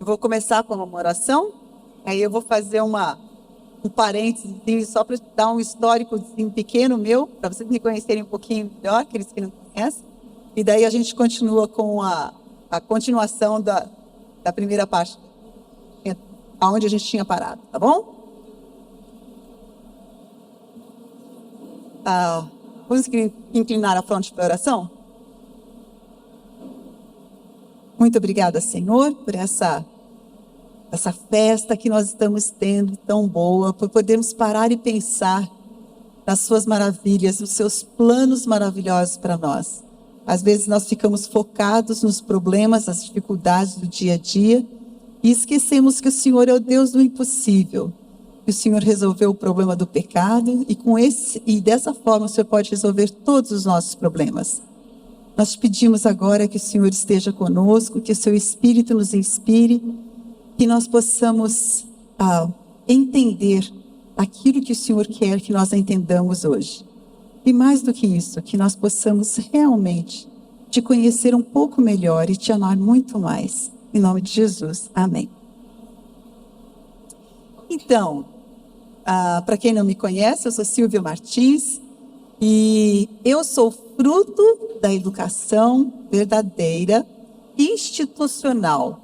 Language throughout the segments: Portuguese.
vou começar com uma oração, aí eu vou fazer um parênteses só para dar um histórico pequeno meu, para vocês me conhecerem um pouquinho melhor, aqueles que não conhecem, e daí a gente continua com a continuação da primeira parte, aonde a gente tinha parado, tá bom? Vamos inclinar a fronte para a oração? Muito obrigada, Senhor, por essa festa que nós estamos tendo tão boa, por podermos parar e pensar nas suas maravilhas, nos seus planos maravilhosos para nós. Às vezes nós ficamos focados nos problemas, nas dificuldades do dia a dia e esquecemos que o Senhor é o Deus do impossível. Que o Senhor resolveu o problema do pecado e dessa forma o Senhor pode resolver todos os nossos problemas. Nós pedimos agora que o Senhor esteja conosco, que o seu Espírito nos inspire, que nós possamos entender aquilo que o Senhor quer que nós entendamos hoje. E mais do que isso, que nós possamos realmente te conhecer um pouco melhor e te amar muito mais. Em nome de Jesus. Amém. Então, para quem não me conhece, eu sou Silvia Martins e eu sou fruto da educação verdadeira, institucional,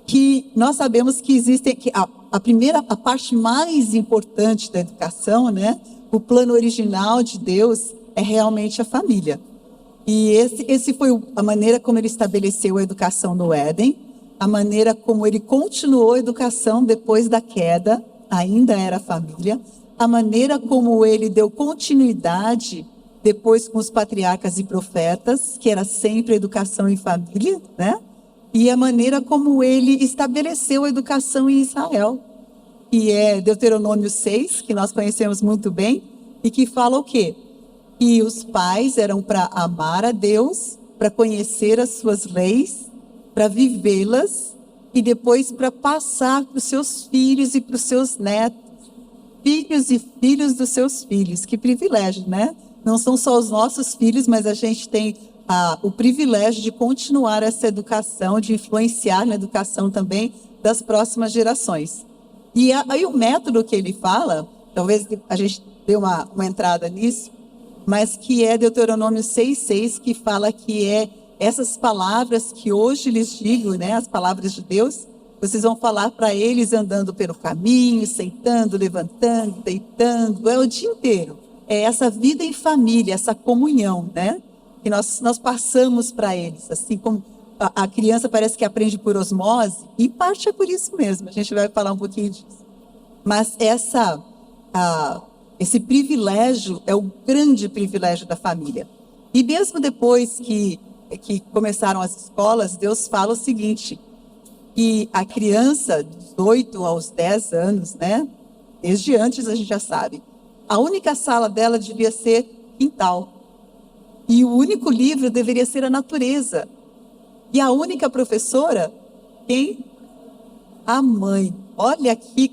que nós sabemos que existe a parte mais importante da educação, né? O plano original de Deus é realmente a família. E esse foi a maneira como ele estabeleceu a educação no Éden, a maneira como ele continuou a educação depois da queda, ainda era a família, a maneira como ele deu continuidade depois com os patriarcas e profetas, que era sempre a educação em família, né? E a maneira como ele estabeleceu a educação em Israel, que é Deuteronômio 6, que nós conhecemos muito bem, e que fala o quê? Que os pais eram para amar a Deus, para conhecer as suas leis, para vivê-las, e depois para passar para os seus filhos e para os seus netos, filhos e filhos dos seus filhos. Que privilégio, né? Não são só os nossos filhos, mas a gente tem o privilégio de continuar essa educação, de influenciar na educação também das próximas gerações. E aí o método que ele fala, talvez a gente dê uma entrada nisso, mas que é Deuteronômio 6,6, que fala que é essas palavras que hoje lhes digo, né, as palavras de Deus, vocês vão falar para eles andando pelo caminho, sentando, levantando, deitando, é o dia inteiro. É essa vida em família, essa comunhão, né? Que nós passamos para eles, assim como a criança parece que aprende por osmose, e parte é por isso mesmo, a gente vai falar um pouquinho disso. Mas esse privilégio é o grande privilégio da família. E mesmo depois que começaram as escolas, Deus fala o seguinte, que a criança dos 8 aos 10 anos, né, desde antes a gente já sabe, a única sala dela devia ser quintal. E o único livro deveria ser a natureza. E a única professora, quem? A mãe. Olha que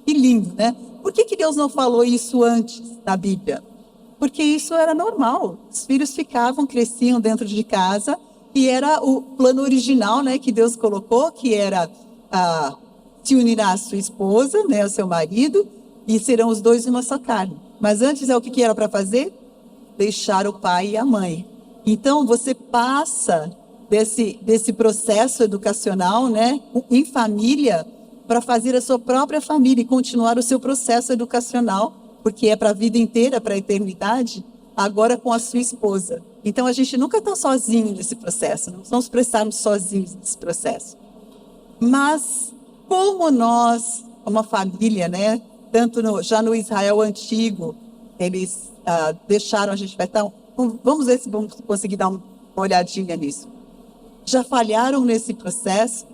lindo, né? Por que Deus não falou isso antes na Bíblia? Porque isso era normal. Os filhos cresciam dentro de casa, e era o plano original, né, que Deus colocou, que era se unirá a sua esposa, né, ao seu marido, e serão os dois uma só carne. Mas antes o que era para fazer? Deixar o pai e a mãe. Então, você passa desse processo educacional, né, em família, para fazer a sua própria família e continuar o seu processo educacional, porque é para a vida inteira, para a eternidade, agora com a sua esposa. Então, a gente nunca está sozinho nesse processo, não vamos prestarmos sozinhos nesse processo. Mas, como nós, uma família, né, tanto já no Israel antigo, eles deixaram, a gente vai estar... Vamos ver se vamos conseguir dar uma olhadinha nisso. Já falharam nesse processo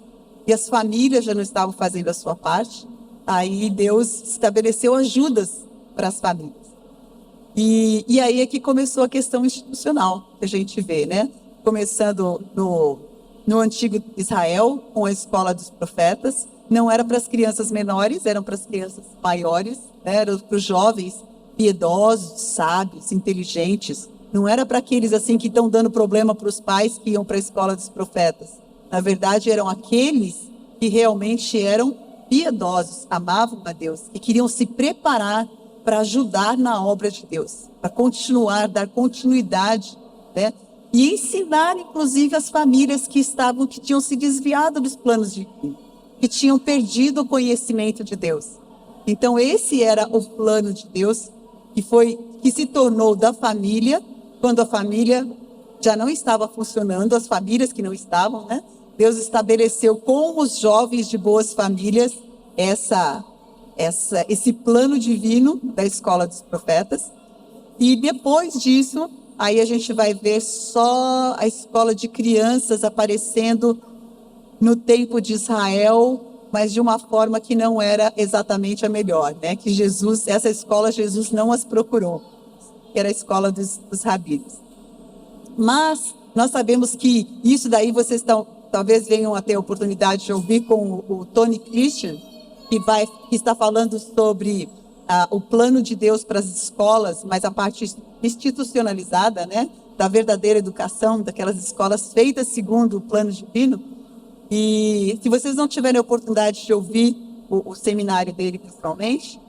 e as famílias já não estavam fazendo a sua parte. Aí Deus estabeleceu ajudas para as famílias. E aí é que começou a questão institucional que a gente vê, né? Começando no antigo Israel, com a escola dos profetas. Não era para as crianças menores, eram para as crianças maiores, né? Eram para os jovens piedosos, sábios, inteligentes. Não era para aqueles assim que estão dando problema para os pais que iam para a escola dos profetas. Na verdade, eram aqueles que realmente eram piedosos, amavam a Deus e queriam se preparar para ajudar na obra de Deus, para continuar, dar continuidade, né? E ensinar, inclusive, as famílias que tinham se desviado dos planos divinos, que tinham perdido o conhecimento de Deus. Então, esse era o plano de Deus, que se tornou da família, quando a família já não estava funcionando, as famílias que não estavam, né? Deus estabeleceu com os jovens de boas famílias esse plano divino da escola dos profetas. E depois disso, aí a gente vai ver só a escola de crianças aparecendo no tempo de Israel, mas de uma forma que não era exatamente a melhor, né? Que essa escola, Jesus não as procurou, que era a escola dos rabinos. Mas nós sabemos que isso daí vocês talvez venham a ter a oportunidade de ouvir com o Tony Christian, que está falando sobre o plano de Deus para as escolas, mas a parte institucionalizada, né, da verdadeira educação, daquelas escolas feitas segundo o plano divino. E se vocês não tiverem a oportunidade de ouvir o seminário dele, principalmente,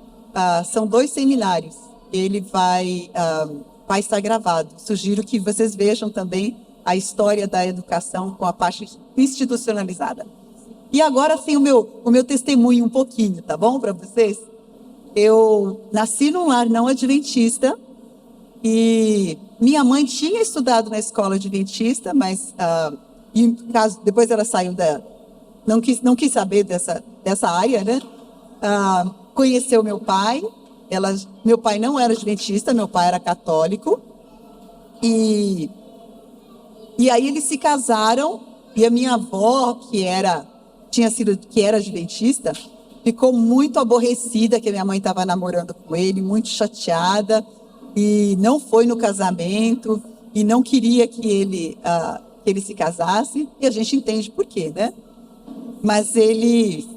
são 2 seminários. Ele vai estar gravado. Sugiro que vocês vejam também a história da educação com a parte institucionalizada. E agora sim o meu testemunho um pouquinho, tá bom, para vocês? Eu nasci num lar não adventista e minha mãe tinha estudado na escola adventista, mas depois ela saiu não quis saber dessa área, né? Conheceu meu pai. Meu pai não era adventista, meu pai era católico. E aí eles se casaram e a minha avó, que era adventista, ficou muito aborrecida que a minha mãe estava namorando com ele, muito chateada, e não foi no casamento, e não queria que ele se casasse, e a gente entende por quê, né? Mas ele...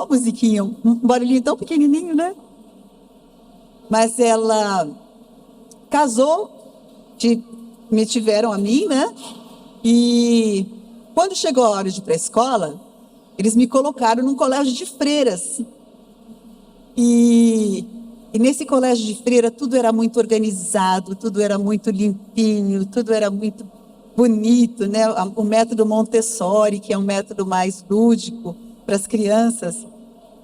musiquinha, um barulhinho tão pequenininho, né? Mas ela casou, me tiveram a mim, né? E quando chegou a hora de ir para a escola, eles me colocaram num colégio de freiras. E nesse colégio de freira tudo era muito organizado, tudo era muito limpinho, tudo era muito bonito, né? O método Montessori, que é um método mais lúdico para as crianças.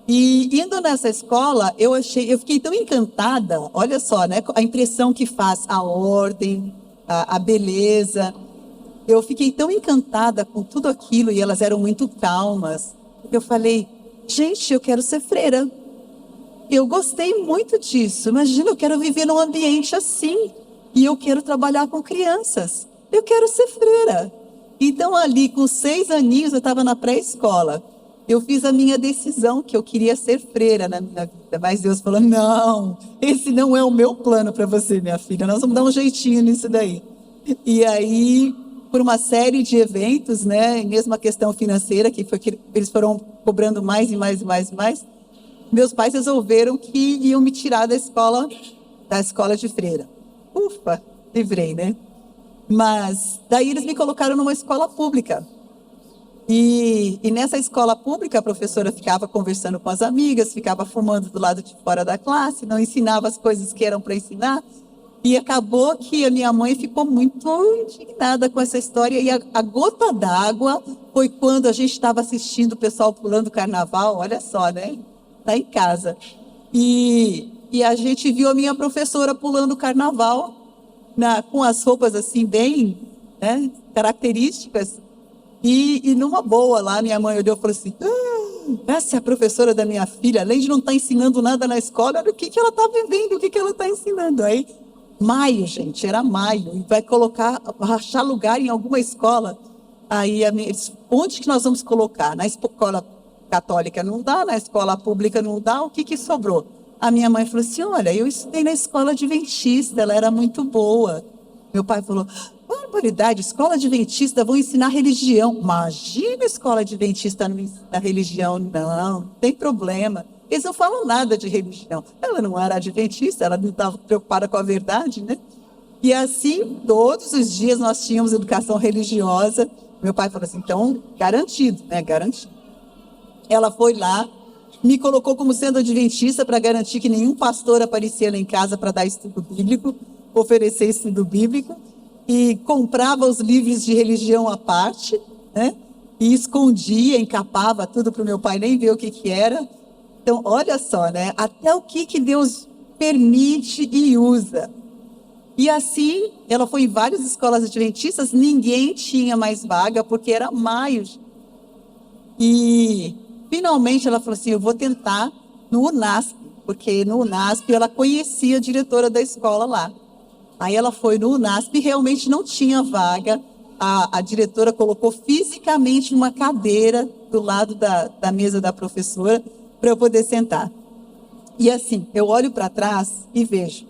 E indo nessa escola, eu fiquei tão encantada, olha só, né? A impressão que faz a ordem, a beleza. Eu fiquei tão encantada com tudo aquilo e elas eram muito calmas. Eu falei, gente, eu quero ser freira. Eu gostei muito disso. Imagina, eu quero viver num ambiente assim. E eu quero trabalhar com crianças. Eu quero ser freira. Então, ali, com 6 aninhos, eu estava na pré-escola. Eu fiz a minha decisão que eu queria ser freira na minha vida. Mas Deus falou, não, esse não é o meu plano para você, minha filha. Nós vamos dar um jeitinho nisso daí. E aí, por uma série de eventos, né, mesmo a questão financeira, que foi que eles foram cobrando mais e mais e mais e mais, meus pais resolveram que iam me tirar da escola de freira. Ufa, livrei, né? Mas daí eles me colocaram numa escola pública. E nessa escola pública, a professora ficava conversando com as amigas, ficava fumando do lado de fora da classe, não ensinava as coisas que eram para ensinar. E acabou que a minha mãe ficou muito indignada com essa história. E a gota d'água foi quando a gente estava assistindo o pessoal pulando carnaval, olha só, né? Tá em casa. E a gente viu a minha professora pulando carnaval, com as roupas assim bem, né, características. E numa boa lá, minha mãe olhou e falou assim, essa é a professora da minha filha, além de não estar ensinando nada na escola, olha o que ela está vivendo, o que ela está ensinando. Aí, maio, gente, era maio, e vai achar lugar em alguma escola. Aí, onde que nós vamos colocar? Na escola católica não dá, na escola pública não dá, o que sobrou? A minha mãe falou assim, olha, eu estudei na escola adventista, ela era muito boa. Meu pai falou, barbaridade, escola adventista, vão ensinar religião. Imagina a escola adventista não ensinar religião, não tem problema. Eles não falam nada de religião. Ela não era adventista, ela não estava preocupada com a verdade, né? E assim, todos os dias nós tínhamos educação religiosa Meu pai falou assim, então, garantido, né? Garantido. Ela foi lá, me colocou como sendo adventista para garantir que nenhum pastor aparecia lá em casa para dar estudo bíblico, oferecer estudo bíblico, e comprava os livros de religião à parte, né? E escondia, encapava tudo para o meu pai nem ver o que era. Então, olha só, né? Até o que Deus permite e usa. E assim, ela foi em várias escolas adventistas, ninguém tinha mais vaga, porque era maio. E, finalmente, ela falou assim, eu vou tentar no UNASP, porque no UNASP ela conhecia a diretora da escola lá. Aí ela foi no UNASP e realmente não tinha vaga. A diretora colocou fisicamente uma cadeira do lado da mesa da professora para eu poder sentar. E assim, eu olho para trás e vejo.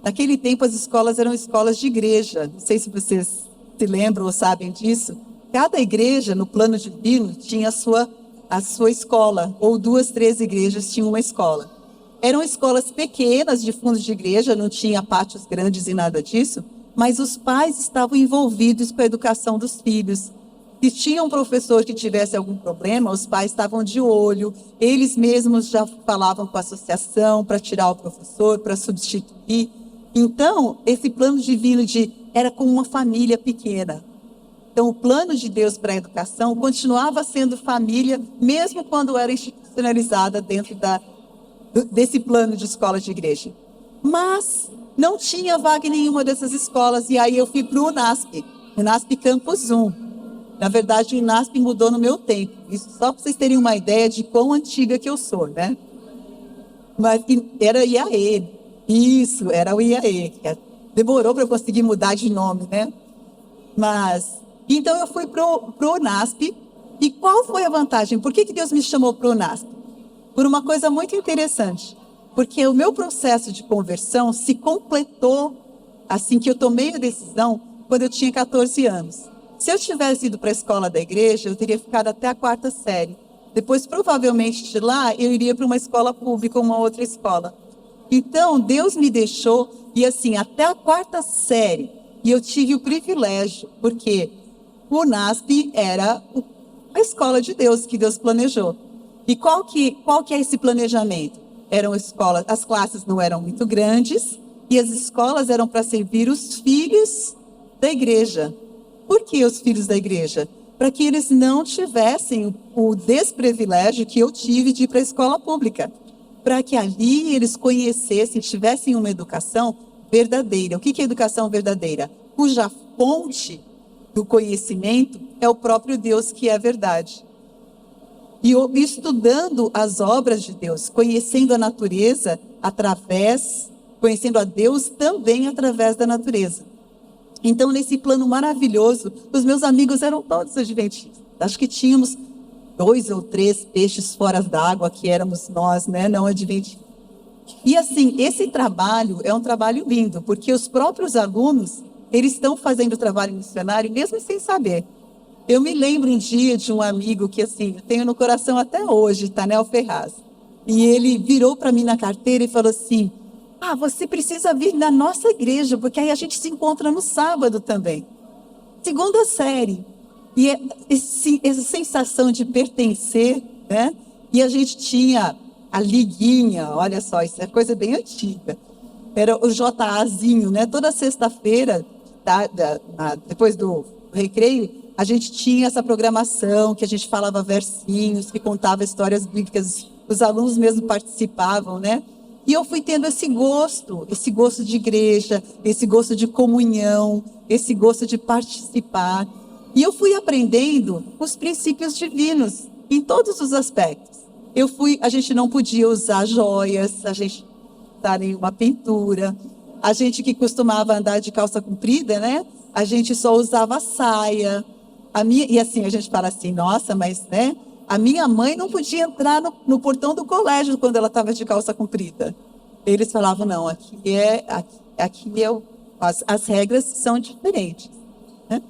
Naquele tempo, as escolas eram escolas de igreja. Não sei se vocês se lembram ou sabem disso. Cada igreja, no plano divino, tinha a sua escola, ou 2, 3 igrejas tinham uma escola. Eram escolas pequenas, de fundo de igreja, não tinha pátios grandes e nada disso, mas os pais estavam envolvidos com a educação dos filhos. Se tinha um professor que tivesse algum problema, os pais estavam de olho, eles mesmos já falavam com a associação para tirar o professor, para substituir. Então, esse plano divino era como uma família pequena. Então, o plano de Deus para a educação continuava sendo família, mesmo quando era institucionalizada dentro desse plano de escola de igreja. Mas não tinha vaga em nenhuma dessas escolas, e aí eu fui para o UNASP Campus 1. Na verdade, o UNASP mudou no meu tempo. Isso só para vocês terem uma ideia de quão antiga que eu sou, né? Mas era IAE. Isso, era o IAE. Demorou para eu conseguir mudar de nome, né? Mas, então eu fui para o UNASP. E qual foi a vantagem? Por que Deus me chamou para o UNASP? Por uma coisa muito interessante. Porque o meu processo de conversão se completou assim que eu tomei a decisão, quando eu tinha 14 anos. Se eu tivesse ido para a escola da igreja, eu teria ficado até a 4ª série. Depois, provavelmente, de lá, eu iria para uma escola pública ou uma outra escola. Então, Deus me deixou, e assim, até a 4ª série, e eu tive o privilégio, porque o UNASP era a escola de Deus, que Deus planejou. E qual que é esse planejamento? Eram escolas, as classes não eram muito grandes, e as escolas eram para servir os filhos da igreja. Por que os filhos da igreja? Para que eles não tivessem o desprivilégio que eu tive de ir para a escola pública. Para que ali eles conhecessem, tivessem uma educação verdadeira. O que é educação verdadeira? Cuja fonte do conhecimento é o próprio Deus, que é verdade. E eu, estudando as obras de Deus, conhecendo a natureza conhecendo a Deus também através da natureza. Então, nesse plano maravilhoso, os meus amigos eram todos adventistas. Acho que tínhamos 2 ou 3 peixes fora d'água, que éramos nós, né, não adventistas. E assim, esse trabalho é um trabalho lindo, porque os próprios alunos, eles estão fazendo trabalho missionário, mesmo sem saber. Eu me lembro um dia de um amigo que, assim, eu tenho no coração até hoje, Tanel Ferraz. E ele virou para mim na carteira e falou assim, você precisa vir na nossa igreja, porque aí a gente se encontra no sábado também. 2ª série. E essa sensação de pertencer, né? E a gente tinha a liguinha, olha só, isso é coisa bem antiga. Era o JAzinho, né? Toda sexta-feira, depois do recreio, a gente tinha essa programação, que a gente falava versinhos, que contava histórias bíblicas, os alunos mesmo participavam, né? E eu fui tendo esse gosto de igreja, esse gosto de comunhão, esse gosto de participar. E eu fui aprendendo os princípios divinos, em todos os aspectos. A gente não podia usar joias, a gente não usar nenhuma pintura. A gente que costumava andar de calça comprida, né? A gente só usava saia. E assim, a gente fala assim, nossa, mas, né? A minha mãe não podia entrar no portão do colégio quando ela estava de calça comprida. Eles falavam, não, as regras são diferentes. Né?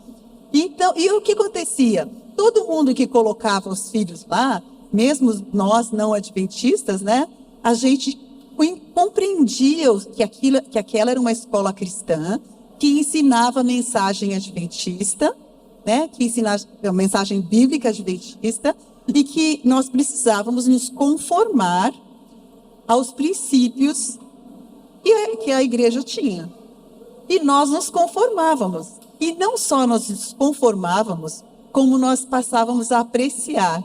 Então, e o que acontecia? Todo mundo que colocava os filhos lá, mesmo nós não adventistas, né? A gente compreendia que aquela era uma escola cristã que ensinava a mensagem adventista, né, que ensina a mensagem bíblica adventista, e que nós precisávamos nos conformar aos princípios que a igreja tinha. E nós nos conformávamos. E não só nós nos conformávamos, como nós passávamos a apreciar.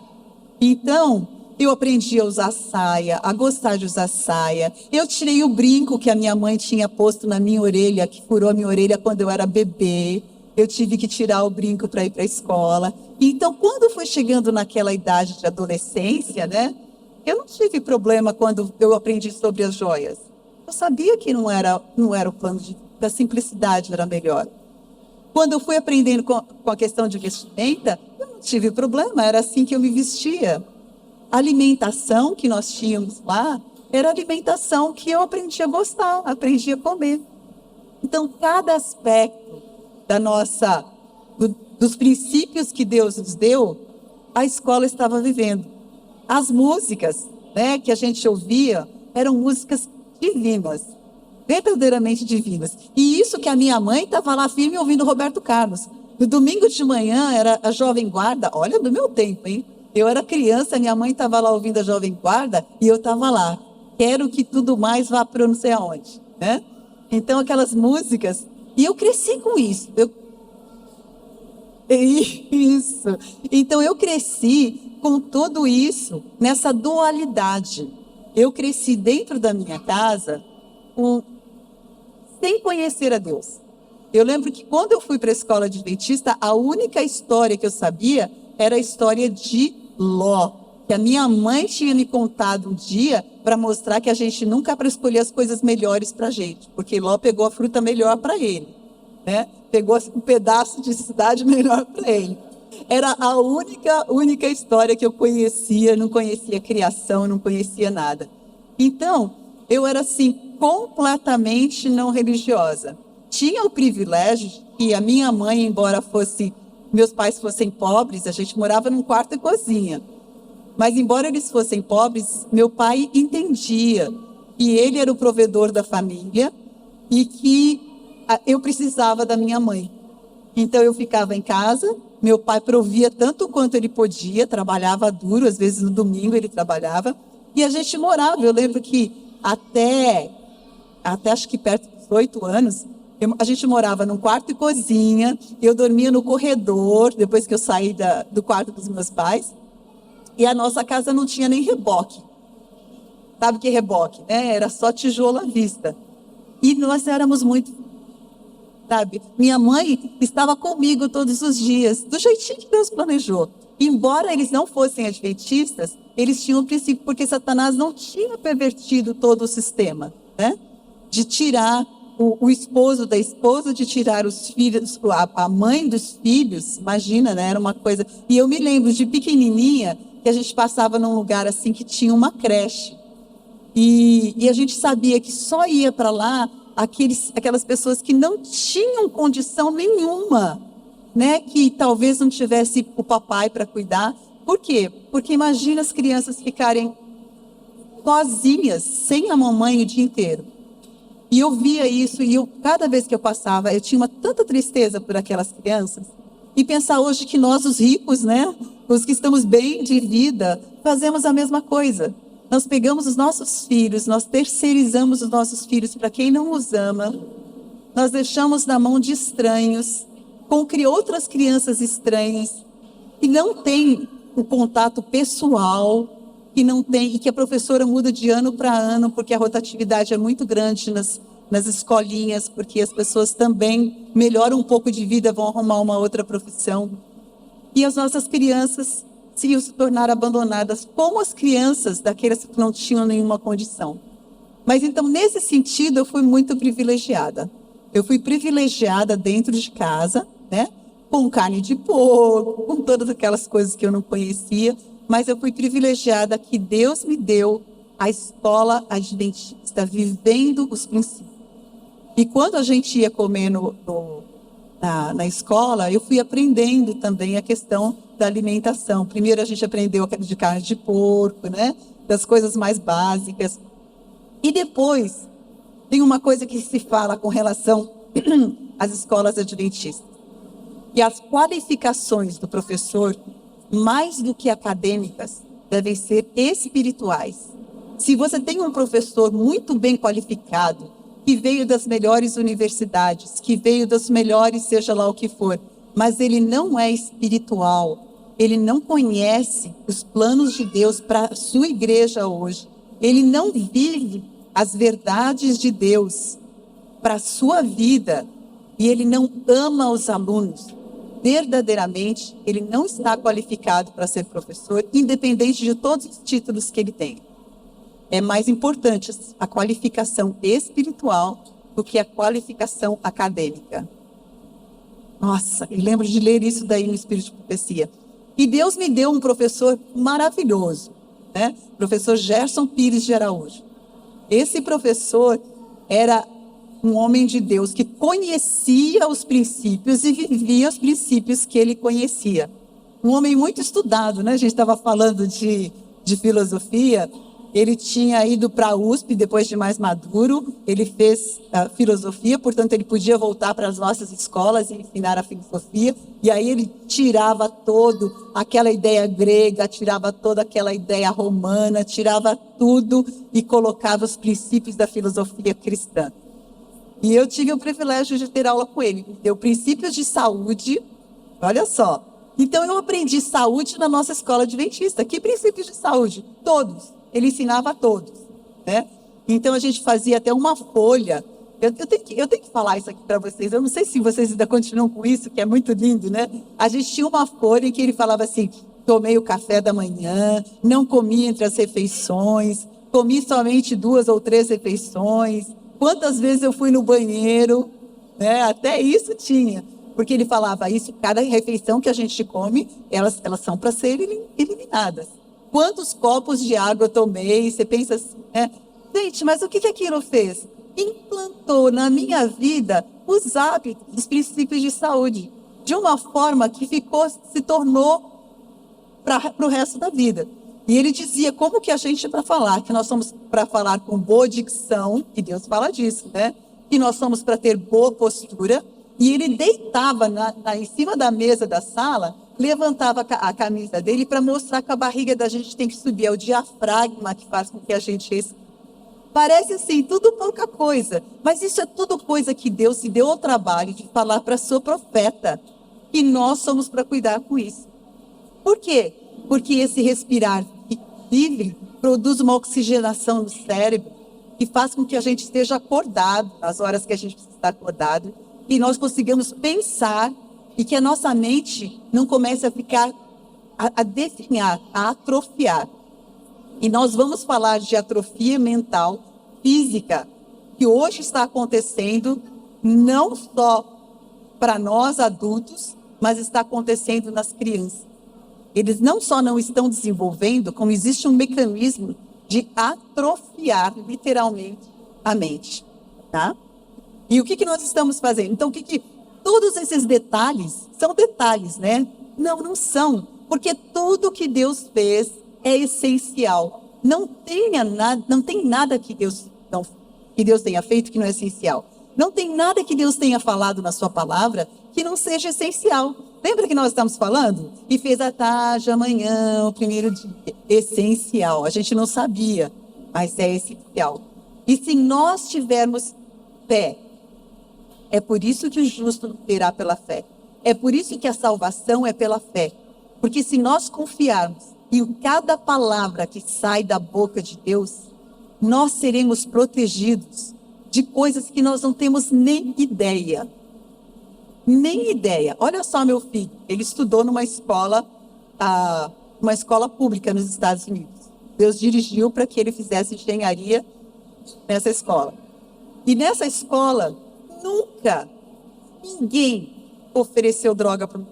Então, eu aprendi a usar saia, a gostar de usar saia. Eu tirei o brinco que a minha mãe tinha posto na minha orelha, que furou a minha orelha quando eu era bebê. Eu tive que tirar o brinco para ir para a escola. Então, quando foi chegando naquela idade de adolescência, né, eu não tive problema quando eu aprendi sobre as joias. Eu sabia que não era o plano de vida, a simplicidade era melhor. Quando eu fui aprendendo com a questão de vestimenta, eu não tive problema, era assim que eu me vestia. A alimentação que nós tínhamos lá era a alimentação que eu aprendi a gostar, aprendi a comer. Então, cada aspecto dos princípios que Deus nos deu, a escola estava vivendo. As músicas, né, que a gente ouvia eram músicas divinas, verdadeiramente divinas. E isso que a minha mãe estava lá firme ouvindo Roberto Carlos. No domingo de manhã era a Jovem Guarda, olha do meu tempo, hein? Eu era criança, minha mãe estava lá ouvindo a Jovem Guarda e eu estava lá. Quero que tudo mais vá para não sei aonde, né? Então aquelas músicas, e eu cresci com isso. Isso. Então eu cresci com tudo isso, nessa dualidade. Eu cresci dentro da minha casa sem conhecer a Deus. Eu lembro que quando eu fui para a escola adventista, a única história que eu sabia era a história de Ló, que a minha mãe tinha me contado um dia para mostrar que a gente nunca é para escolher as coisas melhores para a gente, porque Ló pegou a fruta melhor para ele, né? Pegou um pedaço de cidade melhor para ele. Era a única história que eu conhecia, não conhecia criação, não conhecia nada. Então, eu era assim, completamente não religiosa. Tinha o privilégio que a minha mãe, embora meus pais fossem pobres, a gente morava num quarto e cozinha. Mas embora eles fossem pobres, meu pai entendia que ele era o provedor da família e que eu precisava da minha mãe. Então eu ficava em casa, meu pai provia tanto quanto ele podia, trabalhava duro, às vezes no domingo ele trabalhava, e a gente morava. Eu lembro que até acho que perto dos 8 anos, a gente morava num quarto e cozinha, eu dormia no corredor, depois que eu saí do quarto dos meus pais, e a nossa casa não tinha nem reboque. Sabe o que é reboque, né? Era só tijolo à vista. E nós éramos muito, sabe? Minha mãe estava comigo todos os dias, do jeitinho que Deus planejou. Embora eles não fossem adventistas, eles tinham um princípio, porque Satanás não tinha pervertido todo o sistema, né? De tirar o esposo da esposa, de tirar os filhos, a mãe dos filhos, imagina, né? Era uma coisa. E eu me lembro de pequenininha, que a gente passava num lugar assim que tinha uma creche. E a gente sabia que só ia para lá aquelas pessoas que não tinham condição nenhuma, né? Que talvez não tivesse o papai para cuidar. Por quê? Porque imagina as crianças ficarem sozinhas, sem a mamãe o dia inteiro. E eu via isso, e cada vez que eu passava, eu tinha uma tanta tristeza por aquelas crianças. E pensar hoje que nós, os ricos, né, os que estamos bem de vida, fazemos a mesma coisa. Nós pegamos os nossos filhos, nós terceirizamos os nossos filhos para quem não os ama, nós deixamos na mão de estranhos, com outras crianças estranhas, que não têm o contato pessoal, que não tem, e que a professora muda de ano para ano, porque a rotatividade é muito grande nas escolinhas, porque as pessoas também melhoram um pouco de vida, vão arrumar uma outra profissão. E as nossas crianças se tornaram abandonadas, como as crianças daquelas que não tinham nenhuma condição. Mas então, nesse sentido, eu fui muito privilegiada. Eu fui privilegiada dentro de casa, né? Com carne de porco, com todas aquelas coisas que eu não conhecia, mas eu fui privilegiada que Deus me deu a escola adventista, vivendo os princípios. E quando a gente ia comer na escola, eu fui aprendendo também a questão da alimentação. Primeiro a gente aprendeu de carne de porco, né? Das coisas mais básicas. E depois, tem uma coisa que se fala com relação às escolas adventistas. que as qualificações do professor, mais do que acadêmicas, devem ser espirituais. Se você tem um professor muito bem qualificado, que veio das melhores universidades, que veio das melhores, seja lá o que for, mas ele não é espiritual, ele não conhece os planos de Deus para a sua igreja hoje, ele não vive as verdades de Deus para a sua vida, e ele não ama os alunos, verdadeiramente, ele não está qualificado para ser professor, independente de todos os títulos que ele tem. É mais importante a qualificação espiritual do que a qualificação acadêmica. Nossa, eu lembro de ler isso daí no Espírito de Profecia. E Deus me deu um professor maravilhoso, né? Professor Gerson Pires de Araújo. Esse professor era um homem de Deus que conhecia os princípios e vivia os princípios que ele conhecia. Um homem muito estudado, né? A gente estava falando de filosofia. Ele tinha ido para a USP depois de mais maduro, ele fez filosofia, portanto ele podia voltar para as nossas escolas e ensinar a filosofia, e aí ele tirava toda aquela ideia grega, tirava toda aquela ideia romana, tirava tudo e colocava os princípios da filosofia cristã. E eu tive o privilégio de ter aula com ele, ele deu princípios de saúde, olha só. Então eu aprendi saúde na nossa escola adventista. Que princípios de saúde? Todos. Ele ensinava a todos, né? Então a gente fazia até uma folha. Eu tenho que falar isso aqui para vocês. Eu não sei se vocês ainda continuam com isso, que é muito lindo, né? A gente tinha uma folha em que ele falava assim: tomei o café da manhã, não comi entre as refeições, comi somente 2 ou 3 refeições. Quantas vezes eu fui no banheiro, né? Até isso tinha. Porque ele falava isso, cada refeição que a gente come, elas são para serem eliminadas. Quantos copos de água eu tomei? Você pensa assim, né? Gente, mas o que aquilo fez? Implantou na minha vida os hábitos, os princípios de saúde, de uma forma que se tornou para o resto da vida. E ele dizia como que a gente para falar, que nós somos para falar com boa dicção, e Deus fala disso, né? Que nós somos para ter boa postura, e ele deitava em cima da mesa da sala, levantava a camisa dele para mostrar que a barriga da gente tem que subir. É o diafragma que faz com que a gente... Parece assim, tudo pouca coisa. Mas isso é tudo coisa que Deus se deu ao trabalho de falar para a sua profeta. E nós somos para cuidar com isso. Por quê? Porque esse respirar livre produz uma oxigenação no cérebro que faz com que a gente esteja acordado nas horas que a gente precisa estar acordado. E nós consigamos pensar e que a nossa mente não comece a ficar, a definhar, a atrofiar. E nós vamos falar de atrofia mental, física, que hoje está acontecendo não só para nós adultos, mas está acontecendo nas crianças. Eles não só não estão desenvolvendo, como existe um mecanismo de atrofiar literalmente a mente, tá? E o que nós estamos fazendo? Então, todos esses detalhes são detalhes, né? Não, não são, porque tudo que Deus fez é essencial. Não tem nada que Deus tenha feito que não é essencial. Não tem nada que Deus tenha falado na sua palavra que não seja essencial. Lembra que nós estamos falando? E fez a tarde, amanhã, o primeiro dia. Essencial. A gente não sabia, mas é essencial. E se nós tivermos fé, é por isso que o justo terá pela fé. É por isso que a salvação é pela fé. Porque se nós confiarmos em cada palavra que sai da boca de Deus, nós seremos protegidos de coisas que nós não temos nem ideia. Nem ideia. Olha só meu filho, ele estudou numa escola pública nos Estados Unidos. Deus dirigiu para que ele fizesse engenharia nessa escola. E nessa escola, nunca ninguém ofereceu droga para mim.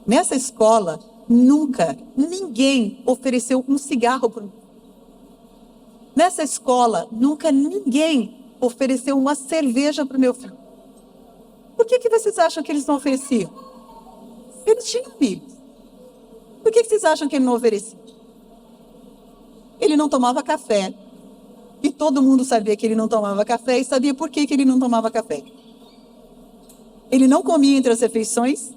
Nessa escola, nunca ninguém ofereceu um cigarro para mim. Nessa escola, nunca ninguém ofereceu uma cerveja para o meu filho. Por que vocês acham que eles não ofereciam? Eles tinham amigos. Por que vocês acham que ele não oferecia? Ele não tomava café. E todo mundo sabia que ele não tomava café e sabia por que ele não tomava café. Ele não comia entre as refeições,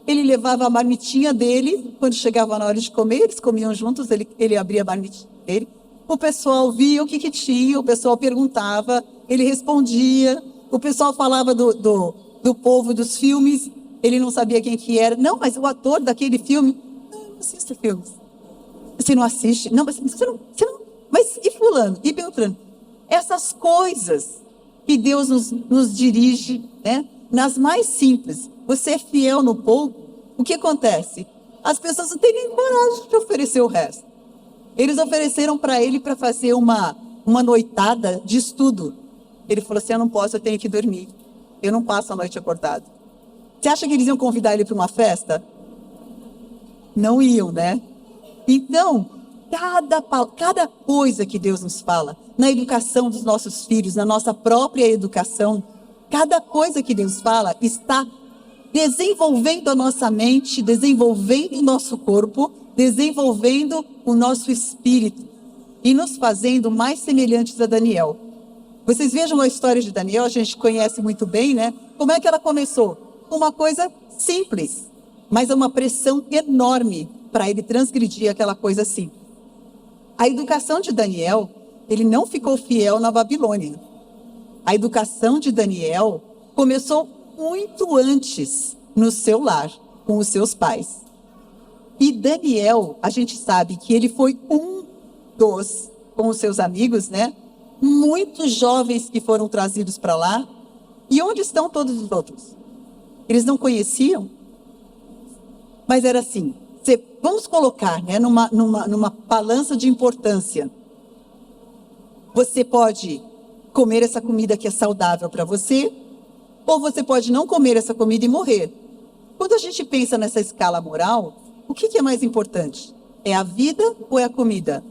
ele levava a marmitinha dele, quando chegava na hora de comer, eles comiam juntos, ele abria a marmitinha dele, o pessoal via o que tinha, o pessoal perguntava, ele respondia, o pessoal falava do povo, dos filmes, ele não sabia quem que era. Não, mas o ator daquele filme, não, eu não assisto filmes. Você não assiste? Não, mas você não, mas e fulano? E Beltrano? Essas coisas que Deus nos dirige, né? Nas mais simples. Você é fiel no pouco, o que acontece? As pessoas não têm nem coragem de oferecer o resto. Eles ofereceram para ele para fazer uma noitada de estudo. Ele falou assim, eu não posso, eu tenho que dormir. Eu não passo a noite acordado. Você acha que eles iam convidar ele para uma festa? Não iam, né? Então, cada coisa que Deus nos fala, na educação dos nossos filhos, na nossa própria educação, cada coisa que Deus fala está desenvolvendo a nossa mente, desenvolvendo o nosso corpo, desenvolvendo o nosso espírito e nos fazendo mais semelhantes a Daniel. Vocês vejam a história de Daniel, a gente conhece muito bem, né? Como é que ela começou? Uma coisa simples, mas é uma pressão enorme para ele transgredir aquela coisa simples. A educação de Daniel, ele não ficou fiel na Babilônia. A educação de Daniel começou muito antes no seu lar, com os seus pais. E Daniel, a gente sabe que ele foi um dos, com os seus amigos, né? Muitos jovens que foram trazidos para lá. E onde estão todos os outros? Eles não conheciam? Mas era assim, vamos colocar, né, numa balança de importância. Você pode comer essa comida que é saudável para você, ou você pode não comer essa comida e morrer. Quando a gente pensa nessa escala moral, o que é mais importante? É a vida ou é a comida?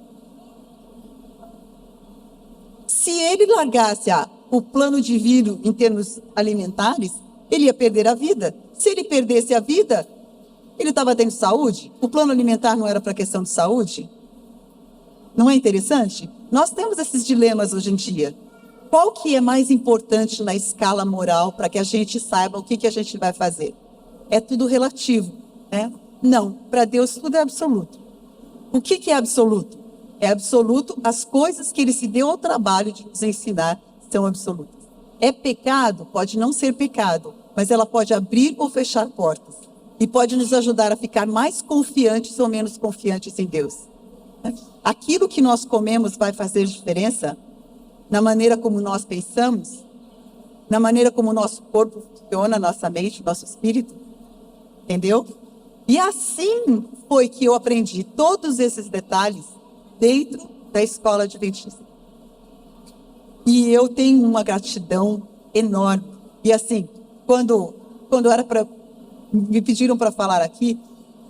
Se ele largasse o plano divino em termos alimentares, ele ia perder a vida. Se ele perdesse a vida, ele estava tendo saúde? O plano alimentar não era para questão de saúde? Não é interessante? Nós temos esses dilemas hoje em dia. Qual que é mais importante na escala moral para que a gente saiba o que a gente vai fazer? É tudo relativo, né? Não, para Deus tudo é absoluto. O que é absoluto? É absoluto, as coisas que ele se deu ao trabalho de nos ensinar são absolutas. É pecado? Pode não ser pecado, mas ela pode abrir ou fechar portas. E pode nos ajudar a ficar mais confiantes ou menos confiantes em Deus. Aquilo que nós comemos vai fazer diferença na maneira como nós pensamos, na maneira como o nosso corpo funciona, nossa mente, nosso espírito. Entendeu? E assim foi que eu aprendi todos esses detalhes dentro da escola adventista. E eu tenho uma gratidão enorme. E assim, quando era para me pediram para falar aqui,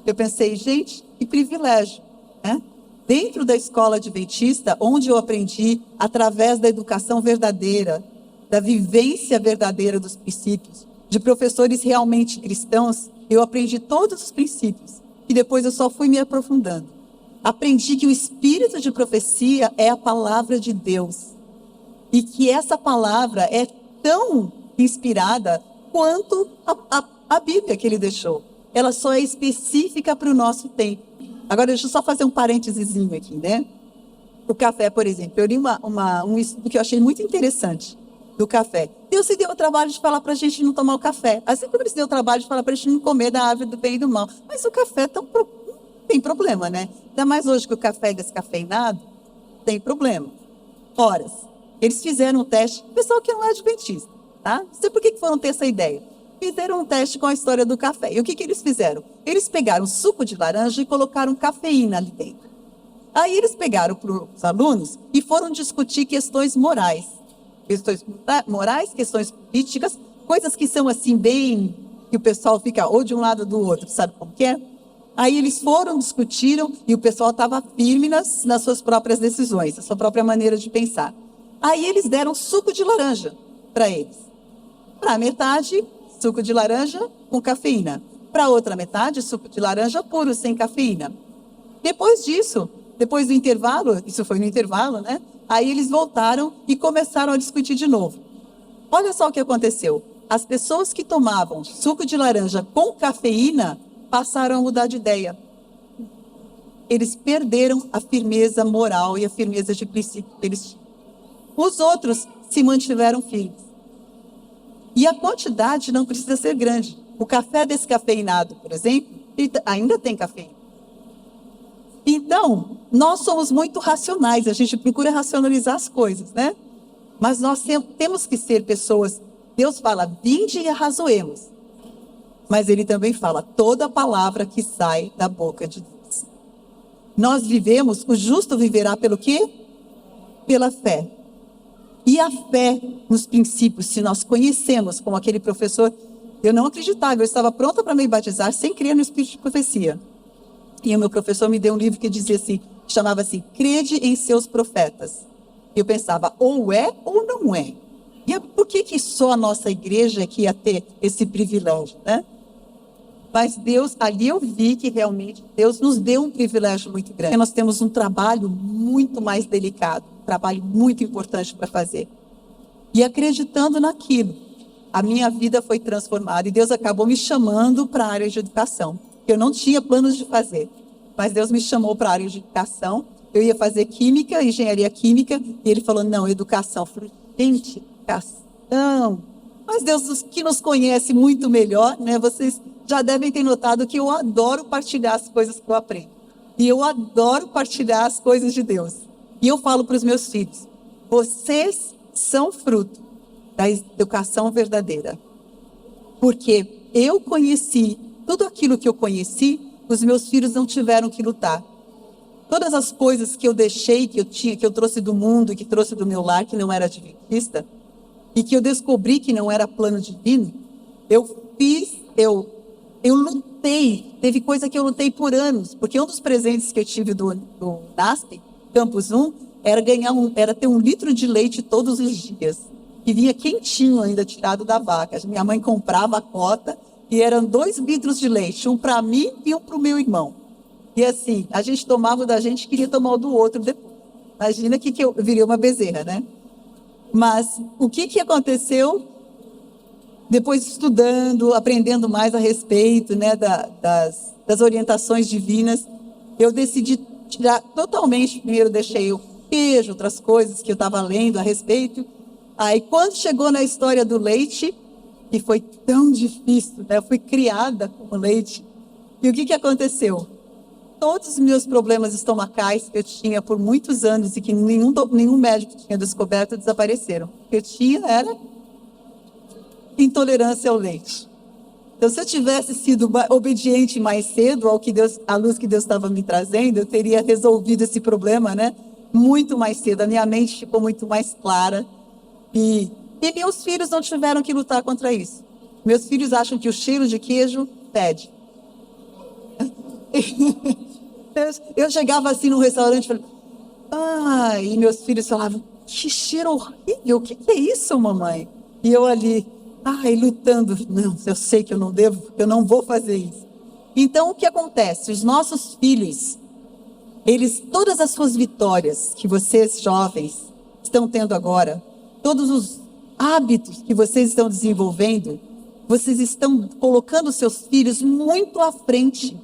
eu pensei, gente, que privilégio, né? Dentro da escola adventista, onde eu aprendi através da educação verdadeira, da vivência verdadeira dos princípios, de professores realmente cristãos, eu aprendi todos os princípios. E depois eu só fui me aprofundando. Aprendi que o espírito de profecia é a palavra de Deus. E que essa palavra é tão inspirada quanto a Bíblia que ele deixou. Ela só é específica para o nosso tempo. Agora, deixa eu só fazer um parêntesezinho aqui, né? O café, por exemplo. Eu li um estudo que eu achei muito interessante do café. Deus se deu o trabalho de falar para a gente não tomar o café. Assim como ele se deu o trabalho de falar para a gente não comer da árvore do bem e do mal. Mas o café não tem problema, né? Ainda mais hoje que o café é descafeinado, tem problema. Horas. Eles fizeram um teste, pessoal que não é adventista, tá? Não sei por que foram ter essa ideia. Fizeram um teste com a história do café. E o que eles fizeram? Eles pegaram suco de laranja e colocaram cafeína ali dentro. Aí eles pegaram para os alunos e foram discutir questões morais. Questões morais, questões políticas, coisas que são assim bem... que o pessoal fica ou de um lado ou do outro, sabe como que é? Aí eles foram, discutiram e o pessoal estava firme nas suas próprias decisões, na sua própria maneira de pensar. Aí eles deram suco de laranja para eles. Para a metade, suco de laranja com cafeína. Para a outra metade, suco de laranja puro, sem cafeína. Depois disso, depois do intervalo, isso foi no intervalo, né? Aí eles voltaram e começaram a discutir de novo. Olha só o que aconteceu. as pessoas que tomavam suco de laranja com cafeína passaram a mudar de ideia. Eles perderam a firmeza moral e a firmeza de princípio deles. Os outros se mantiveram firmes. E a quantidade não precisa ser grande. O café descafeinado, por exemplo, ainda tem cafeína. Então, nós somos muito racionais, a gente procura racionalizar as coisas, né? Mas nós temos que ser pessoas. Deus fala, vinde e arrazoemos. Mas ele também fala, toda palavra que sai da boca de Deus. Nós vivemos, o justo viverá pelo quê? Pela fé. E a fé nos princípios, se nós conhecemos, como aquele professor, eu não acreditava, eu estava pronta para me batizar sem crer no Espírito de Profecia. E o meu professor me deu um livro que dizia assim, chamava assim, crede em seus profetas. E eu pensava, ou é ou não é. E por que só a nossa igreja que ia ter esse privilégio, né? Mas Deus, ali eu vi que realmente Deus nos deu um privilégio muito grande. Nós temos um trabalho muito mais delicado, um trabalho muito importante para fazer. E acreditando naquilo, a minha vida foi transformada. E Deus acabou me chamando para a área de educação. Eu não tinha planos de fazer, mas Deus me chamou para a área de educação. Eu ia fazer química, engenharia química, e Ele falou, não, educação. Eu falei, gente, educação. Mas Deus que nos conhece muito melhor, né? Vocês já devem ter notado que eu adoro partilhar as coisas que eu aprendo. E eu adoro partilhar as coisas de Deus. E eu falo para os meus filhos, vocês são fruto da educação verdadeira. Porque eu conheci, tudo aquilo que eu conheci, os meus filhos não tiveram que lutar. Todas as coisas que eu deixei, que eu trouxe do mundo, que trouxe do meu lar, que não era adventista, e que eu descobri que não era plano divino, eu lutei. Teve coisa que eu lutei por anos, porque um dos presentes que eu tive do NASP, Campus 1, era ter 1 litro de leite todos os dias, que vinha quentinho ainda, tirado da vaca. Minha mãe comprava a cota, e eram 2 litros de leite, um para mim e um para o meu irmão. E assim, a gente tomava o da gente e queria tomar o do outro depois. Imagina que eu virei uma bezerra, né? Mas o que aconteceu? Depois estudando, aprendendo mais a respeito, né, das orientações divinas, eu decidi tirar totalmente. Primeiro deixei o queijo, outras coisas que eu estava lendo a respeito. Aí quando chegou na história do leite, que foi tão difícil, né? Eu fui criada com leite. E o que aconteceu? Todos os meus problemas estomacais que eu tinha por muitos anos e que nenhum médico tinha descoberto, desapareceram. O que eu tinha era intolerância ao leite. Então, se eu tivesse sido obediente mais cedo à luz que Deus estava me trazendo, eu teria resolvido esse problema, né? Muito mais cedo. A minha mente ficou muito mais clara. E meus filhos não tiveram que lutar contra isso. Meus filhos acham que o cheiro de queijo fede. Eu chegava assim no restaurante e falei, e meus filhos falavam, que cheiro horrível, o que é isso, mamãe? E eu ali, lutando, não, eu sei que eu não devo, eu não vou fazer isso. Então, o que acontece? Os nossos filhos, todas as suas vitórias que vocês, jovens, estão tendo agora, todos os hábitos que vocês estão desenvolvendo, vocês estão colocando seus filhos muito à frente.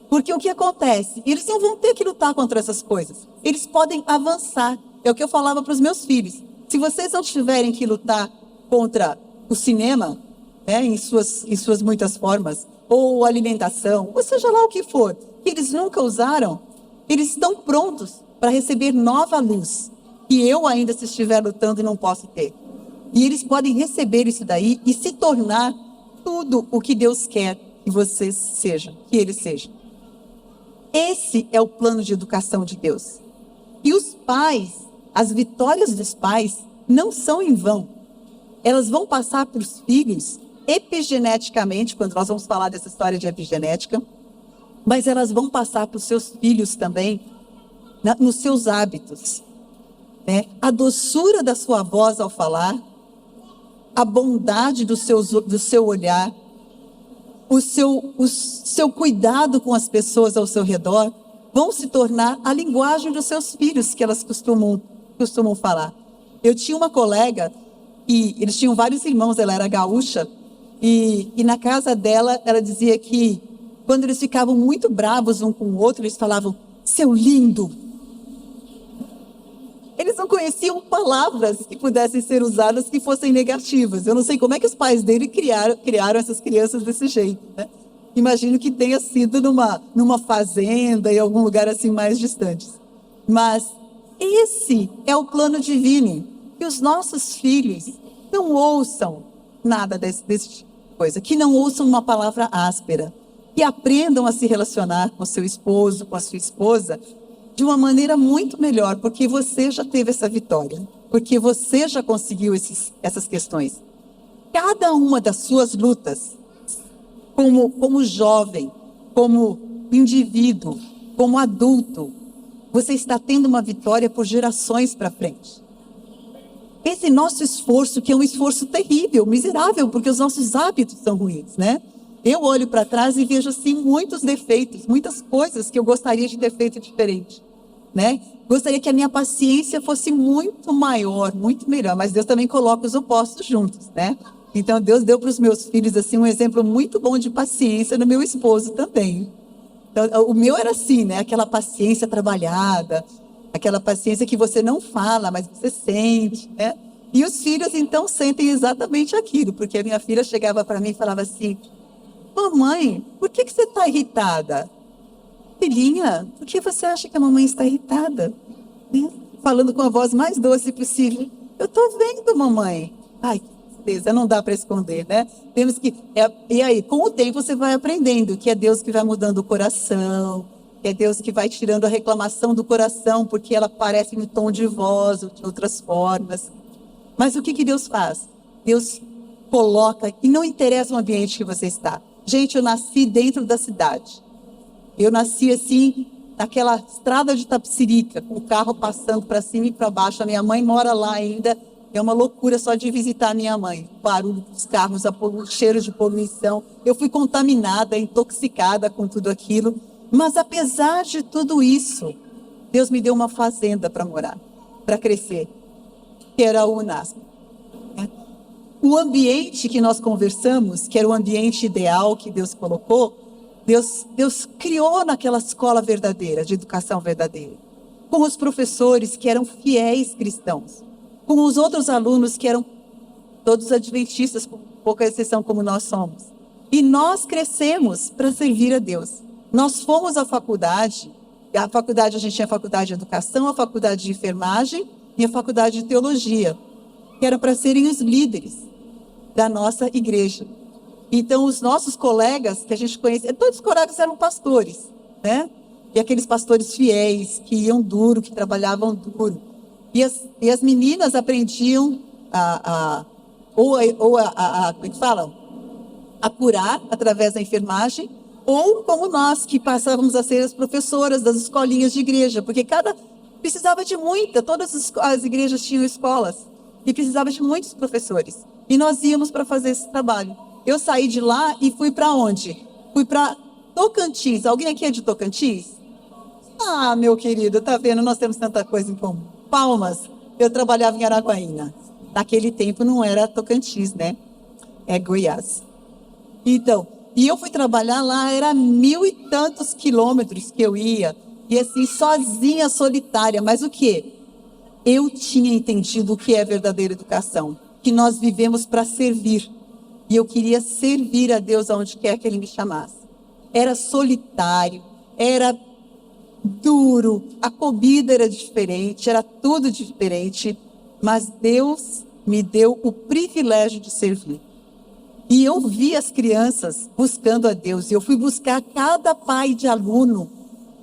Porque o que acontece? Eles não vão ter que lutar contra essas coisas. Eles podem avançar. É o que eu falava para os meus filhos. Se vocês não tiverem que lutar contra o cinema, né, em suas muitas formas, ou alimentação, ou seja lá o que for, que eles nunca usaram, eles estão prontos para receber nova luz, que eu ainda, se estiver lutando, não posso ter. E eles podem receber isso daí e se tornar tudo o que Deus quer que vocês sejam, que eles sejam. Esse é o plano de educação de Deus. E os pais, as vitórias dos pais não são em vão. Elas vão passar para os filhos epigeneticamente, quando nós vamos falar dessa história de epigenética, mas elas vão passar para os seus filhos também, nos seus hábitos. Né? A doçura da sua voz ao falar, a bondade do seu olhar, o seu cuidado com as pessoas ao seu redor, vão se tornar a linguagem dos seus filhos, que elas costumam falar. Eu tinha uma colega E eles tinham vários irmãos, ela era gaúcha, e na casa dela, ela dizia que quando eles ficavam muito bravos um com o outro, eles falavam, seu lindo. Eles não conheciam palavras que pudessem ser usadas que fossem negativas. Eu não sei como é que os pais dele criaram essas crianças desse jeito, né? Imagino que tenha sido numa fazenda, em algum lugar assim mais distante. Mas esse é o plano divino, que os nossos filhos não ouçam nada desse tipo de coisa, que não ouçam uma palavra áspera, que aprendam a se relacionar com seu esposo, com a sua esposa, de uma maneira muito melhor, porque você já teve essa vitória, porque você já conseguiu essas questões. Cada uma das suas lutas, como jovem, como indivíduo, como adulto, você está tendo uma vitória por gerações para frente. Esse nosso esforço, que é um esforço terrível, miserável, porque os nossos hábitos são ruins, né? Eu olho para trás e vejo, assim, muitos defeitos, muitas coisas que eu gostaria de ter feito diferente, né? Gostaria que a minha paciência fosse muito maior, muito melhor, mas Deus também coloca os opostos juntos, né? Então, Deus deu para os meus filhos, assim, um exemplo muito bom de paciência no meu esposo também. Então, o meu era assim, né? Aquela paciência trabalhada, aquela paciência que você não fala, mas você sente, né? E os filhos, então, sentem exatamente aquilo, porque a minha filha chegava para mim e falava assim, mamãe, por que você está irritada? Filhinha, por que você acha que a mamãe está irritada? Né? Falando com a voz mais doce possível. Eu estou vendo, mamãe. Ai, que tristeza, não dá para esconder, né? Temos que... E aí, com o tempo, você vai aprendendo que é Deus que vai mudando o coração, que é Deus que vai tirando a reclamação do coração, porque ela aparece no tom de voz ou de outras formas. Mas o que Deus faz? Deus coloca, e não interessa o ambiente que você está. Gente, eu nasci dentro da cidade. Eu nasci assim, naquela estrada de Tapsirica, com o carro passando para cima e para baixo. A minha mãe mora lá ainda. É uma loucura só de visitar a minha mãe. O barulho dos carros, o cheiro de poluição. Eu fui contaminada, intoxicada com tudo aquilo. Mas apesar de tudo isso, Deus me deu uma fazenda para morar, para crescer, que era o UNASP. O ambiente que nós conversamos, que era o ambiente ideal que Deus colocou, Deus criou naquela escola verdadeira, de educação verdadeira, com os professores que eram fiéis cristãos, com os outros alunos que eram todos adventistas, com pouca exceção como nós somos. E nós crescemos para servir a Deus. Nós fomos à faculdade, a gente tinha a faculdade de educação, a faculdade de enfermagem e a faculdade de teologia, que era para serem os líderes da nossa igreja. Então, os nossos colegas, que a gente conhecia, todos os colegas eram pastores, né? E aqueles pastores fiéis, que iam duro, que trabalhavam duro. E as meninas aprendiam como é que falam? A curar através da enfermagem, ou como nós, que passávamos a ser as professoras das escolinhas de igreja, porque precisava de todas as igrejas tinham escolas, e precisava de muitos professores. E nós íamos para fazer esse trabalho. Eu saí de lá e fui para onde? Fui para Tocantins. Alguém aqui é de Tocantins? Ah, meu querido, tá vendo? Nós temos tanta coisa em comum. Palmas. Eu trabalhava em Araguaína. Naquele tempo não era Tocantins, né? É Goiás. Então, e eu fui trabalhar lá, era 1.000 e tantos quilômetros que eu ia. E assim, sozinha, solitária. Mas o quê? Eu tinha entendido o que é verdadeira educação. Que nós vivemos para servir. E eu queria servir a Deus aonde quer que Ele me chamasse. Era solitário, era duro, a comida era diferente, era tudo diferente, mas Deus me deu o privilégio de servir. E eu vi as crianças buscando a Deus, e eu fui buscar cada pai de aluno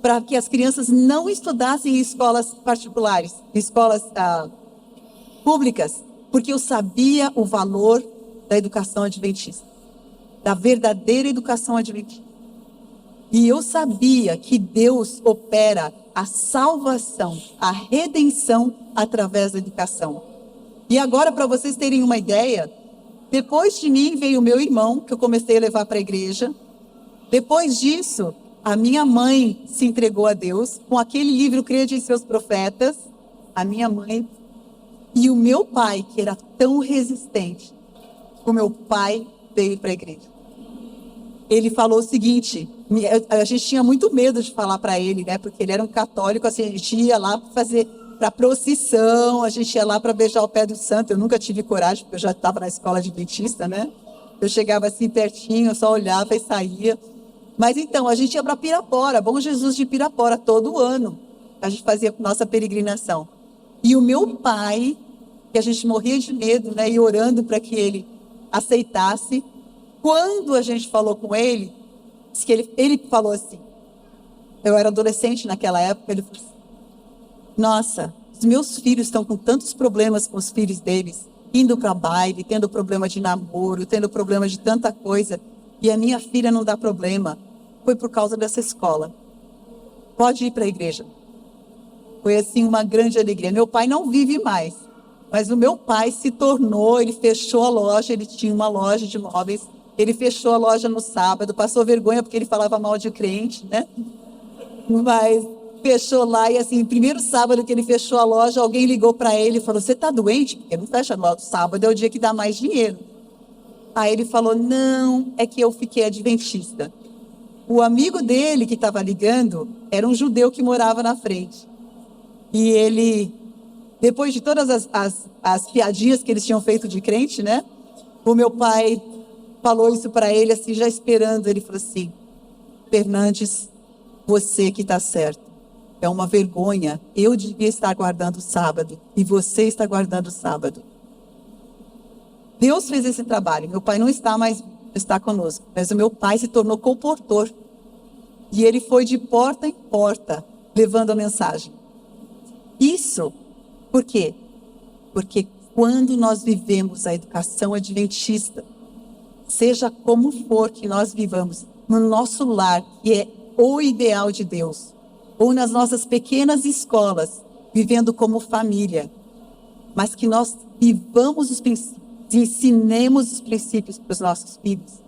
para que as crianças não estudassem em escolas particulares, em escolas públicas, porque eu sabia o valor da educação adventista, da verdadeira educação adventista. E eu sabia que Deus opera a salvação, a redenção através da educação. E agora, para vocês terem uma ideia, depois de mim veio o meu irmão, que eu comecei a levar para a igreja. Depois disso, a minha mãe se entregou a Deus com aquele livro Crede em Seus Profetas. A minha mãe E o meu pai, que era tão resistente, o meu pai veio para a igreja. Ele falou o seguinte, a gente tinha muito medo de falar para ele, né? Porque ele era um católico, assim, a gente ia lá para procissão, a gente ia lá para beijar o pé do santo. Eu nunca tive coragem, porque eu já estava na escola de adventista, né? Eu chegava assim pertinho, eu só olhava e saía. Mas então, a gente ia para Pirapora, Bom Jesus de Pirapora, todo ano. A gente fazia nossa peregrinação. E o meu pai, que a gente morria de medo, né? E orando para que ele aceitasse. Quando a gente falou com ele, disse que ele falou assim, eu era adolescente naquela época, ele falou assim, nossa, os meus filhos estão com tantos problemas com os filhos deles, indo para baile, tendo problema de namoro, tendo problema de tanta coisa, e a minha filha não dá problema. Foi por causa dessa escola. Pode ir para a igreja. Foi assim uma grande alegria. Meu pai não vive mais, mas o meu pai se tornou, ele fechou a loja, ele tinha uma loja de móveis, ele fechou a loja no sábado, passou vergonha porque ele falava mal de crente, né? Mas fechou lá e assim, primeiro sábado que ele fechou a loja, alguém ligou para ele e falou, você está doente? Porque não fecha a loja, sábado é o dia que dá mais dinheiro. Aí ele falou, não, é que eu fiquei adventista. O amigo dele que estava ligando era um judeu que morava na frente. E ele, depois de todas as piadinhas que eles tinham feito de crente, né? O meu pai falou isso para ele, assim, já esperando. Ele falou assim, Fernandes, você que está certo. É uma vergonha. Eu devia estar guardando o sábado e você está guardando o sábado. Deus fez esse trabalho. Meu pai não está conosco, mas o meu pai se tornou comportor. E ele foi de porta em porta, levando a mensagem. Isso, por quê? Porque quando nós vivemos a educação adventista, seja como for que nós vivamos, no nosso lar, que é o ideal de Deus, ou nas nossas pequenas escolas, vivendo como família, mas que nós vivamos os princípios, ensinemos os princípios para os nossos filhos,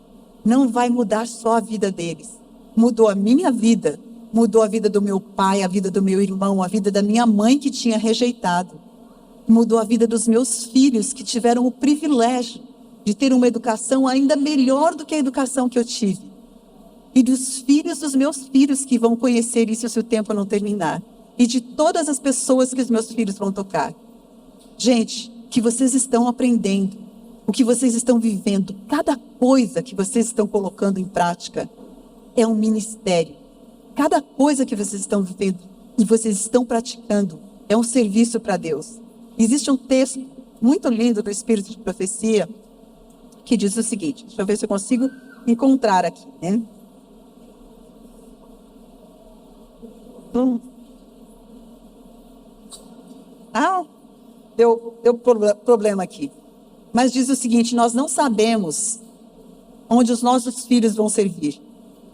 não vai mudar só a vida deles. Mudou a minha vida, mudou a vida do meu pai, a vida do meu irmão, a vida da minha mãe que tinha rejeitado. Mudou a vida dos meus filhos que tiveram o privilégio de ter uma educação ainda melhor do que a educação que eu tive. E dos filhos dos meus filhos que vão conhecer isso se o tempo não terminar. E de todas as pessoas que os meus filhos vão tocar. Gente, o que vocês estão aprendendo, o que vocês estão vivendo, cada coisa que vocês estão colocando em prática é um ministério. Cada coisa que vocês estão vivendo e vocês estão praticando é um serviço para Deus. Existe um texto muito lindo do Espírito de Profecia que diz o seguinte, deixa eu ver se eu consigo encontrar aqui, né? Deu problema aqui. Mas diz o seguinte, nós não sabemos onde os nossos filhos vão servir.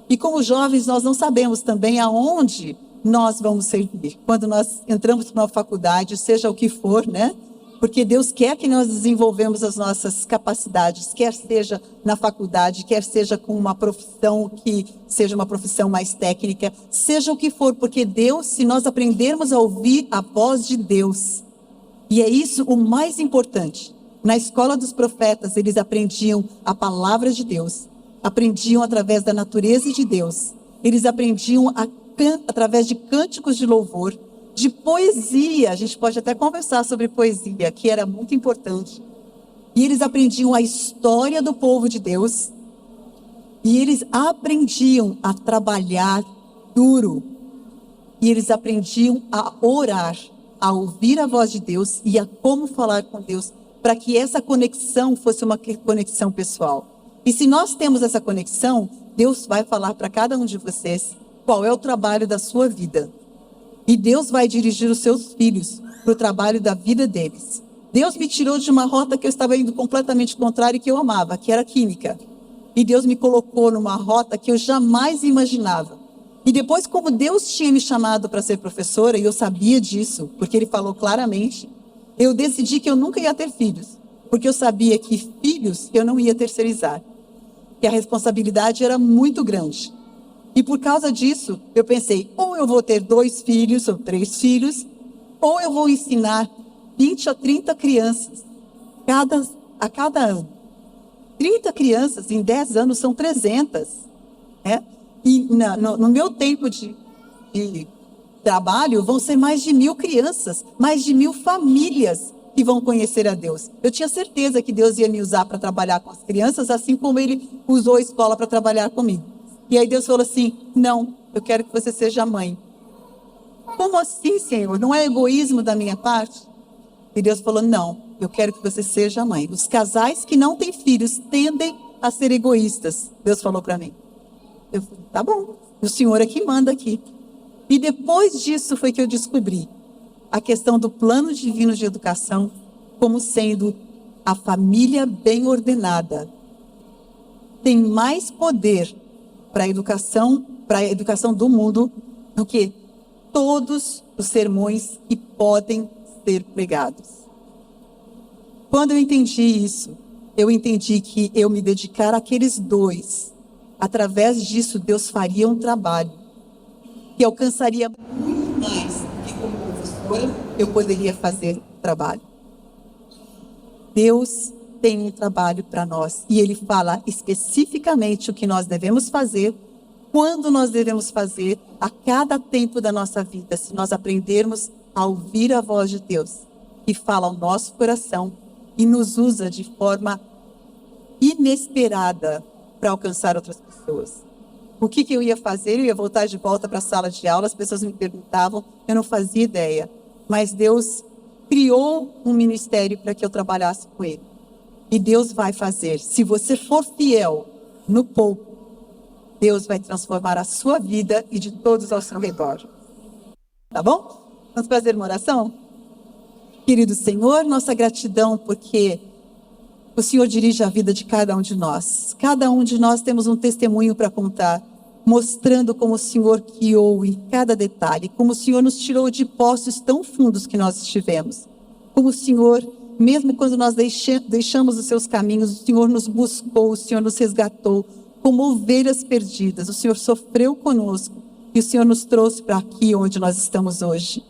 E como jovens, nós não sabemos também aonde nós vamos servir. Quando nós entramos para uma faculdade, seja o que for, né? Porque Deus quer que nós desenvolvemos as nossas capacidades, quer seja na faculdade, quer seja com uma profissão que seja uma profissão mais técnica, seja o que for, porque Deus, se nós aprendermos a ouvir a voz de Deus, e é isso o mais importante. Na escola dos profetas, eles aprendiam a palavra de Deus, aprendiam através da natureza de Deus, eles aprendiam através de cânticos de louvor, de poesia. A gente pode até conversar sobre poesia, que era muito importante. E eles aprendiam a história do povo de Deus, e eles aprendiam a trabalhar duro, e eles aprendiam a orar, a ouvir a voz de Deus e a como falar com Deus, para que essa conexão fosse uma conexão pessoal. E se nós temos essa conexão, Deus vai falar para cada um de vocês qual é o trabalho da sua vida. E Deus vai dirigir os seus filhos para o trabalho da vida deles. Deus me tirou de uma rota que eu estava indo completamente contrária e que eu amava, que era química. E Deus me colocou numa rota que eu jamais imaginava. E depois, como Deus tinha me chamado para ser professora, e eu sabia disso, porque Ele falou claramente, eu decidi que eu nunca ia ter filhos, porque eu sabia que filhos eu não ia terceirizar, que a responsabilidade era muito grande. E por causa disso, eu pensei, ou eu vou ter 2 filhos ou 3 filhos, ou eu vou ensinar 20 a 30 crianças a cada ano. 30 crianças em 10 anos são 300. Né? E no meu tempo de trabalho, vão ser mais de 1.000 crianças, mais de 1.000 famílias que vão conhecer a Deus. Eu tinha certeza que Deus ia me usar para trabalhar com as crianças, assim como Ele usou a escola para trabalhar comigo. E aí Deus falou assim, não, eu quero que você seja mãe. Como assim, Senhor? Não é egoísmo da minha parte? E Deus falou, não, eu quero que você seja mãe. Os casais que não têm filhos tendem a ser egoístas. Deus falou para mim. Eu falei, tá bom, o Senhor é que manda aqui. E depois disso foi que eu descobri a questão do plano divino de educação como sendo a família bem ordenada. Tem mais poder para a educação do mundo do que todos os sermões que podem ser pregados. Quando eu entendi isso, eu entendi que eu me dedicar àqueles dois, através disso Deus faria um trabalho que alcançaria muito mais do que como professora eu poderia fazer o trabalho. Deus tem um trabalho para nós e Ele fala especificamente o que nós devemos fazer, quando nós devemos fazer, a cada tempo da nossa vida, se nós aprendermos a ouvir a voz de Deus, que fala ao nosso coração e nos usa de forma inesperada para alcançar outras pessoas. O que eu ia fazer? Eu ia voltar de volta para a sala de aula, as pessoas me perguntavam, eu não fazia ideia. Mas Deus criou um ministério para que eu trabalhasse com Ele. E Deus vai fazer. Se você for fiel no pouco, Deus vai transformar a sua vida e de todos ao seu redor. Tá bom? Vamos fazer uma oração? Querido Senhor, nossa gratidão porque o Senhor dirige a vida de cada um de nós. Cada um de nós temos um testemunho para contar, mostrando como o Senhor guiou em cada detalhe, como o Senhor nos tirou de poços tão fundos que nós estivemos. Como o Senhor, mesmo quando nós deixamos os seus caminhos, o Senhor nos buscou, o Senhor nos resgatou, como ovelhas perdidas. O Senhor sofreu conosco e o Senhor nos trouxe para aqui onde nós estamos hoje.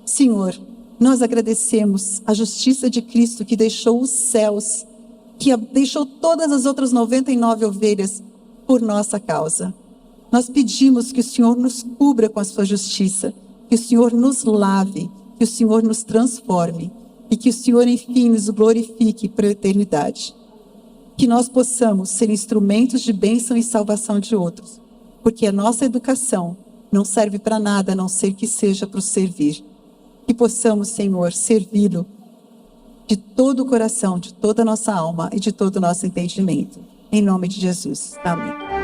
Senhor, nós agradecemos a justiça de Cristo que deixou os céus, que deixou todas as outras 99 ovelhas por nossa causa. Nós pedimos que o Senhor nos cubra com a sua justiça, que o Senhor nos lave, que o Senhor nos transforme e que o Senhor, enfim, nos glorifique para a eternidade. Que nós possamos ser instrumentos de bênção e salvação de outros, porque a nossa educação não serve para nada a não ser que seja para o servir. Que possamos, Senhor, servi-lo de todo o coração, de toda a nossa alma e de todo o nosso entendimento. Em nome de Jesus. Amém.